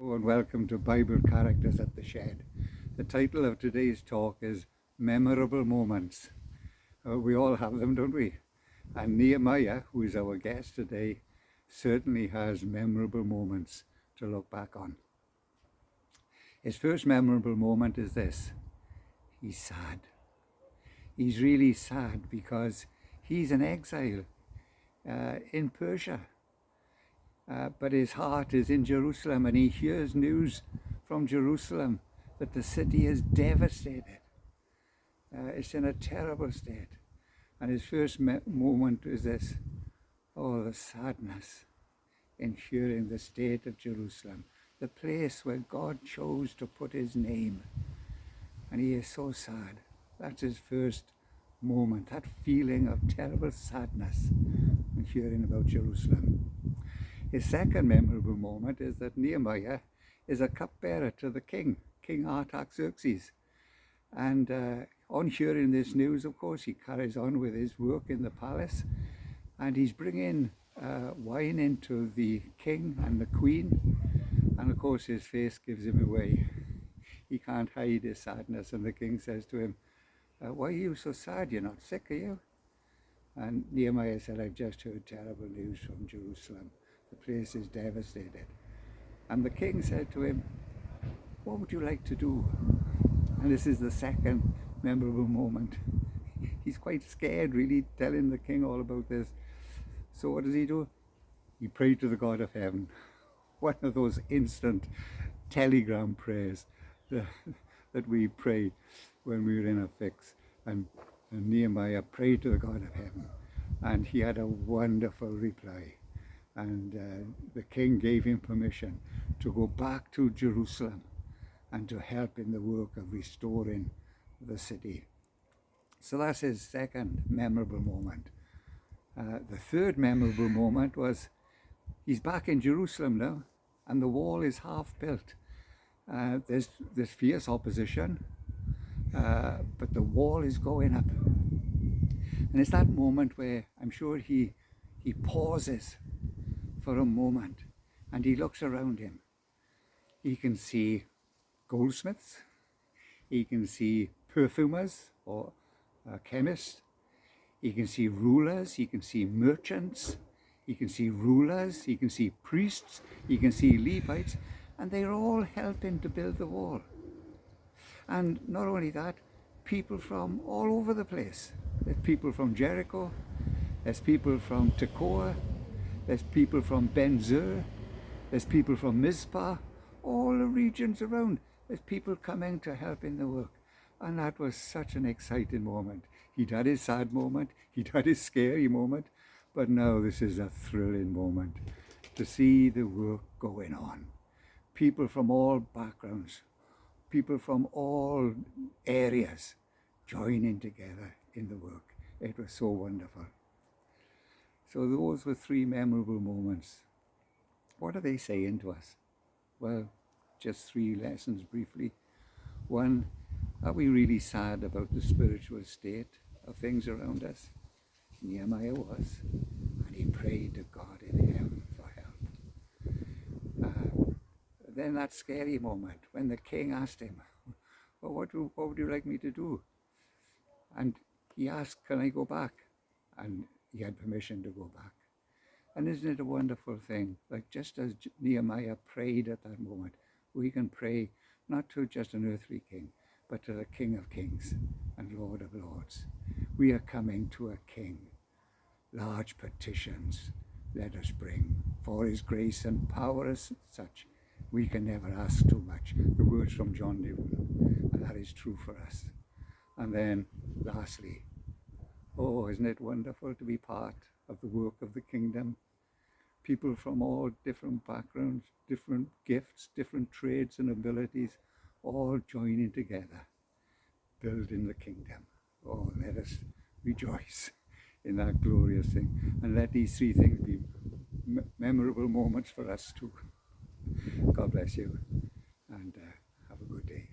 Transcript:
Hello and welcome to Bible Characters at the Shed. The title of today's talk is Memorable Moments. We all have them, don't we? And Nehemiah, who is our guest today, certainly has memorable moments to look back on. His first memorable moment is this: he's sad. He's really sad because he's in exile in Persia. But his heart is in Jerusalem, and he hears news from Jerusalem that the city is devastated. It's in a terrible state. And his first moment is this: oh, the sadness in hearing the state of Jerusalem, the place where God chose to put his name. And he is so sad. That's his first moment, that feeling of terrible sadness when hearing about Jerusalem. His second memorable moment is that Nehemiah is a cupbearer to the king, King Artaxerxes. And on hearing this news, of course, he carries on with his work in the palace, and he's bringing wine into the king and the queen. And of course, his face gives him away. He can't hide his sadness, and the king says to him, why are you so sad? You're not sick, are you? And Nehemiah said, I've just heard terrible news from Jerusalem. The place is devastated. And the king said to him, what would you like to do? And this is the second memorable moment. He's quite scared, really, telling the king all about this. So what does he do? He prayed to the God of heaven. One of those instant telegram prayers that we pray when we're in a fix. And Nehemiah prayed to the God of heaven, and he had a wonderful reply. And the king gave him permission to go back to Jerusalem and to help in the work of restoring the city. So that's his second memorable moment. The third memorable moment was he's back in Jerusalem now, and the wall is half built. There's fierce opposition, but the wall is going up. And it's that moment where I'm sure he pauses for a moment, and he looks around him. He can see goldsmiths, he can see perfumers or chemists, he can see rulers, he can see merchants, he can see rulers, he can see priests, he can see Levites, and they're all helping to build the wall. And not only that, people from all over the place. There's people from Jericho, there's people from Tekoa, there's people from Ben-Zur, there's people from Mizpah, all the regions around. There's people coming to help in the work. And that was such an exciting moment. He'd had his sad moment, he'd had his scary moment, but now this is a thrilling moment to see the work going on. People from all backgrounds, people from all areas joining together in the work. It was so wonderful. So those were three memorable moments. What are they saying to us? Well, just three lessons briefly. One, are we really sad about the spiritual state of things around us? Nehemiah was, and he prayed to God in heaven for help. Then that scary moment when the king asked him, well, what would you like me to do? And he asked, can I go back? And he had permission to go back. And isn't it a wonderful thing? Like just as Nehemiah prayed at that moment, we can pray not to just an earthly king, but to the King of Kings and Lord of Lords. We are coming to a king. Large petitions let us bring, for his grace and power as such. We can never ask too much. The words from John Newton, and that is true for us. And then lastly, oh, isn't it wonderful to be part of the work of the kingdom? People from all different backgrounds, different gifts, different trades and abilities, all joining together, building the kingdom. Oh, let us rejoice in that glorious thing. And let these three things be memorable moments for us too. God bless you, and have a good day.